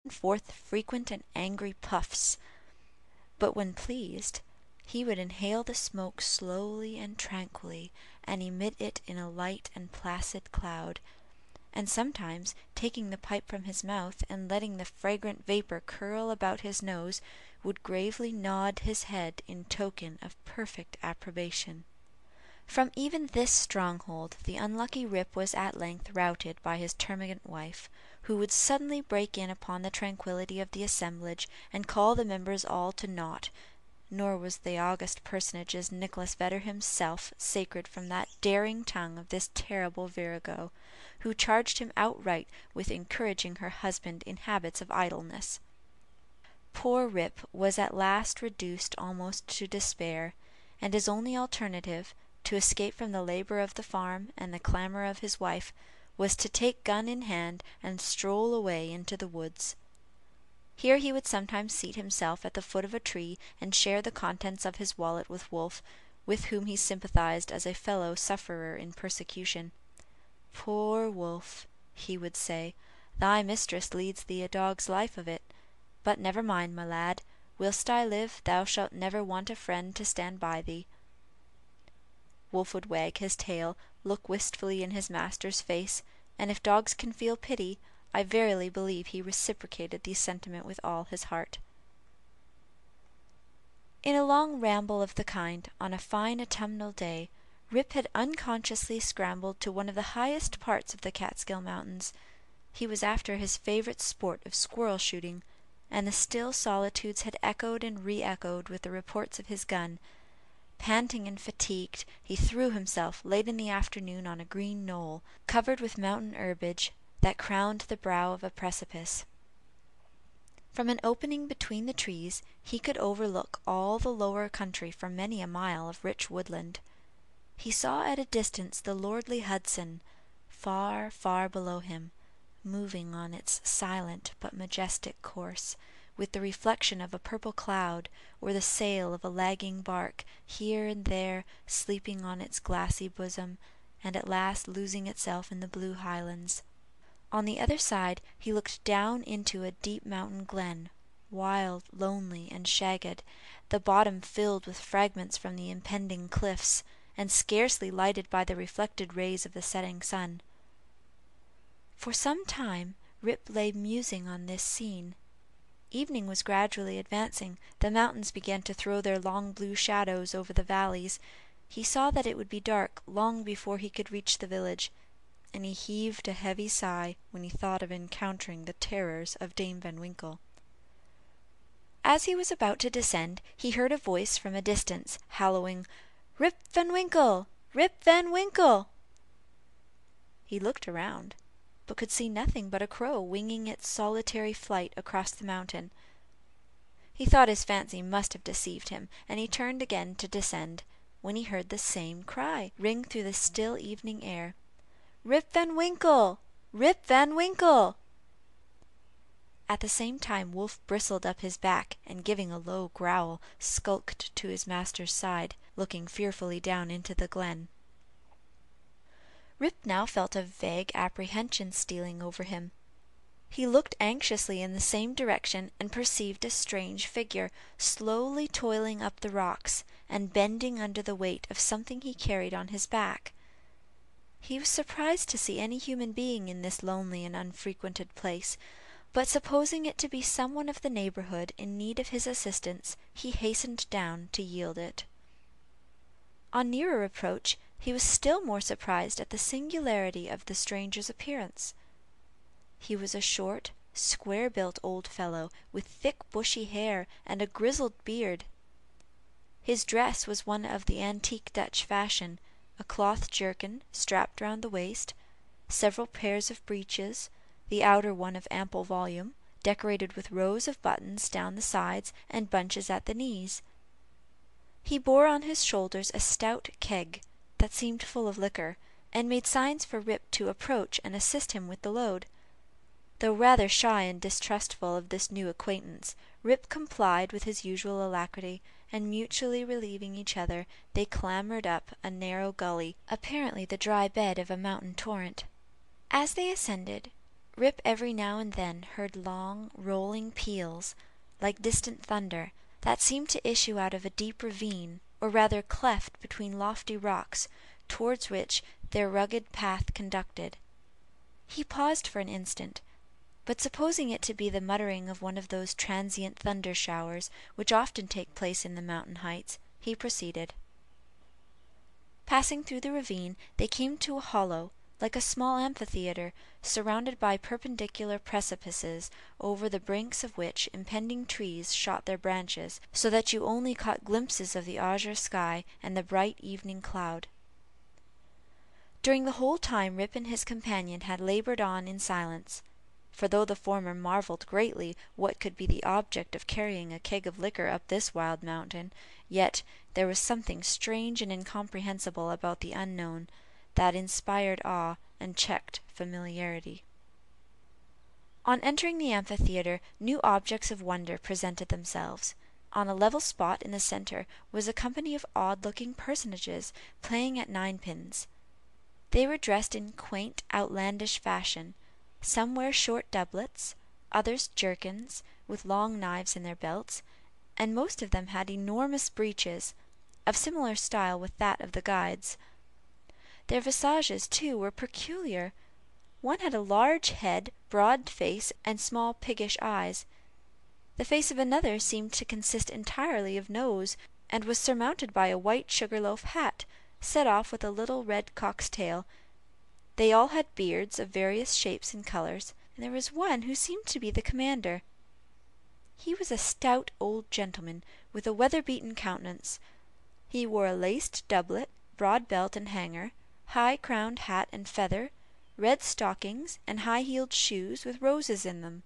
forth frequent and angry puffs, but when pleased, he would inhale the smoke slowly and tranquilly, and emit it in a light and placid cloud, and sometimes, taking the pipe from his mouth, and letting the fragrant vapour curl about his nose, would gravely nod his head in token of perfect approbation. From even this stronghold the unlucky Rip was at length routed by his termagant wife, who would suddenly break in upon the tranquillity of the assemblage, and call the members all to naught, nor was the august personage's Nicholas Vedder himself sacred from that daring tongue of this terrible virago, who charged him outright with encouraging her husband in habits of idleness. Poor Rip was at last reduced almost to despair, and his only alternative, to escape from the labour of the farm and the clamour of his wife, was to take gun in hand and stroll away into the woods. Here he would sometimes seat himself at the foot of a tree and share the contents of his wallet with Wolf, with whom he sympathized as a fellow sufferer in persecution. "Poor Wolf," he would say, "thy mistress leads thee a dog's life of it. But never mind, my lad, whilst I live thou shalt never want a friend to stand by thee." Wolf would wag his tail, look wistfully in his master's face, and if dogs can feel pity, I verily believe he reciprocated the sentiment with all his heart. In a long ramble of the kind, on a fine autumnal day, Rip had unconsciously scrambled to one of the highest parts of the Catskill Mountains. He was after his favourite sport of squirrel shooting, and the still solitudes had echoed and re-echoed with the reports of his gun. Panting and fatigued, he threw himself late in the afternoon on a green knoll, covered with mountain herbage, that crowned the brow of a precipice. From an opening between the trees he could overlook all the lower country for many a mile of rich woodland. He saw at a distance the lordly Hudson, far, far below him, moving on its silent but majestic course, with the reflection of a purple cloud, or the sail of a lagging bark, here and there sleeping on its glassy bosom, and at last losing itself in the blue highlands. On the other side he looked down into a deep mountain glen, wild, lonely, and shagged, the bottom filled with fragments from the impending cliffs, and scarcely lighted by the reflected rays of the setting sun. For some time Rip lay musing on this scene. Evening was gradually advancing, the mountains began to throw their long blue shadows over the valleys. He saw that it would be dark long before he could reach the village, and he heaved a heavy sigh when he thought of encountering the terrors of Dame Van Winkle. As he was about to descend, he heard a voice from a distance, hallooing, "Rip Van Winkle! Rip Van Winkle!" He looked around, but could see nothing but a crow winging its solitary flight across the mountain. He thought his fancy must have deceived him, and he turned again to descend, when he heard the same cry ring through the still evening air, "Rip Van Winkle! Rip Van Winkle!" At the same time Wolf bristled up his back, and giving a low growl, skulked to his master's side, looking fearfully down into the glen. Rip now felt a vague apprehension stealing over him. He looked anxiously in the same direction, and perceived a strange figure slowly toiling up the rocks, and bending under the weight of something he carried on his back. He was surprised to see any human being in this lonely and unfrequented place, but supposing it to be some one of the neighbourhood in need of his assistance, he hastened down to yield it. On nearer approach he was still more surprised at the singularity of the stranger's appearance. He was a short, square-built old fellow, with thick bushy hair and a grizzled beard. His dress was one of the antique Dutch fashion, a cloth jerkin strapped round the waist, several pairs of breeches, the outer one of ample volume, decorated with rows of buttons down the sides and bunches at the knees. He bore on his shoulders a stout keg, that seemed full of liquor, and made signs for Rip to approach and assist him with the load. Though rather shy and distrustful of this new acquaintance, Rip complied with his usual alacrity, and mutually relieving each other, they clambered up a narrow gully, apparently the dry bed of a mountain torrent. As they ascended, Rip every now and then heard long, rolling peals, like distant thunder, that seemed to issue out of a deep ravine, or rather cleft between lofty rocks, towards which their rugged path conducted. He paused for an instant, but supposing it to be the muttering of one of those transient thunder showers which often take place in the mountain heights, he proceeded. Passing through the ravine, they came to a hollow, like a small amphitheatre, surrounded by perpendicular precipices, over the brinks of which impending trees shot their branches, so that you only caught glimpses of the azure sky and the bright evening cloud. During the whole time Rip and his companion had labored on in silence, for though the former marvelled greatly what could be the object of carrying a keg of liquor up this wild mountain, yet there was something strange and incomprehensible about the unknown, that inspired awe and checked familiarity. On entering the amphitheatre, new objects of wonder presented themselves. On a level spot in the centre was a company of odd-looking personages playing at ninepins. They were dressed in quaint, outlandish fashion. Some wore short doublets, others jerkins, with long knives in their belts, and most of them had enormous breeches, of similar style with that of the guides. Their visages, too, were peculiar. One had a large head, broad face, and small piggish eyes. The face of another seemed to consist entirely of nose, and was surmounted by a white sugar-loaf hat, set off with a little red cock's tail. They all had beards of various shapes and colours, and there was one who seemed to be the commander. He was a stout old gentleman, with a weather-beaten countenance. He wore a laced doublet, broad belt and hanger, high-crowned hat and feather, red stockings, and high-heeled shoes with roses in them.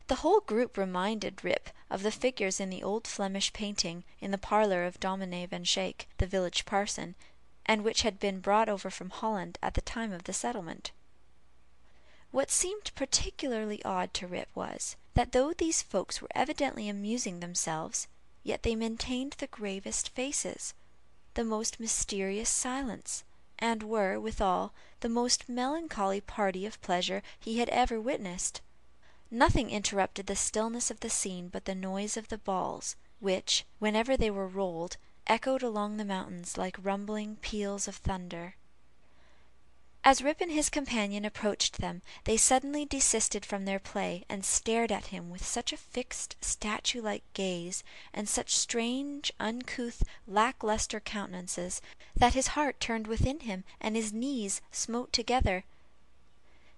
The whole group reminded Rip of the figures in the old Flemish painting in the parlour of Dominé Van Shaick, the village parson, and which had been brought over from Holland at the time of the settlement. What seemed particularly odd to Rip was, that though these folks were evidently amusing themselves, yet they maintained the gravest faces, the most mysterious silence, and were, withal, the most melancholy party of pleasure he had ever witnessed. Nothing interrupted the stillness of the scene but the noise of the balls, which, whenever they were rolled, echoed along the mountains like rumbling peals of thunder. As Rip and his companion approached them, they suddenly desisted from their play, and stared at him with such a fixed, statue-like gaze, and such strange, uncouth, lack-lustre countenances, that his heart turned within him, and his knees smote together.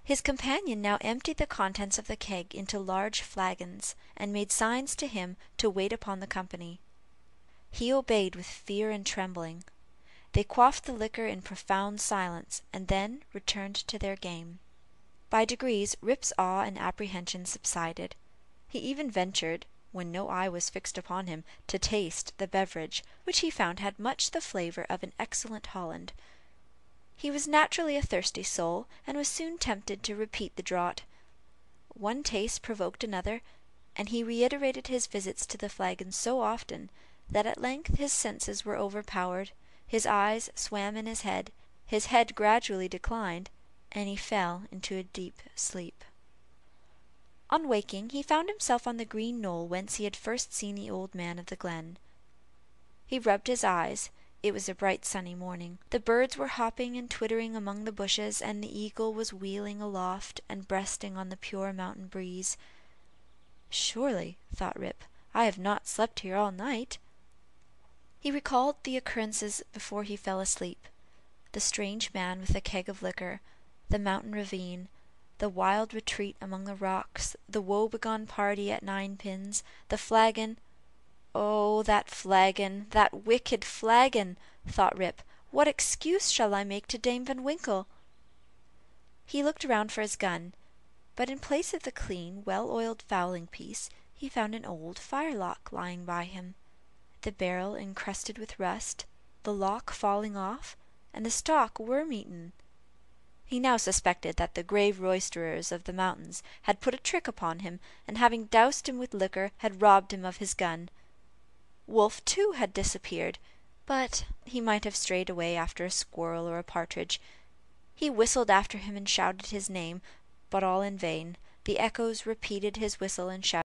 His companion now emptied the contents of the keg into large flagons, and made signs to him to wait upon the company. He obeyed with fear and trembling. They quaffed the liquor in profound silence, and then returned to their game. By degrees Rip's awe and apprehension subsided. He even ventured, when no eye was fixed upon him, to taste the beverage, which he found had much the flavour of an excellent Holland. He was naturally a thirsty soul, and was soon tempted to repeat the draught. One taste provoked another, and he reiterated his visits to the flagon so often, that at length his senses were overpowered, his eyes swam in his head gradually declined, and he fell into a deep sleep. On waking, he found himself on the green knoll whence he had first seen the old man of the glen. He rubbed his eyes. It was a bright sunny morning. The birds were hopping and twittering among the bushes, and the eagle was wheeling aloft and breasting on the pure mountain breeze. Surely, thought Rip, I have not slept here all night. He recalled the occurrences before he fell asleep. The strange man with the keg of liquor, the mountain ravine, the wild retreat among the rocks, the woebegone party at ninepins, the flagon. Oh, that flagon, that wicked flagon, thought Rip. What excuse shall I make to Dame Van Winkle? He looked around for his gun, but in place of the clean, well-oiled fowling piece, he found an old firelock lying by him, the barrel encrusted with rust, the lock falling off, and the stock worm-eaten. He now suspected that the grave roisterers of the mountains had put a trick upon him, and having doused him with liquor, had robbed him of his gun. Wolf, too, had disappeared, but he might have strayed away after a squirrel or a partridge. He whistled after him and shouted his name, but all in vain. The echoes repeated his whistle and shout.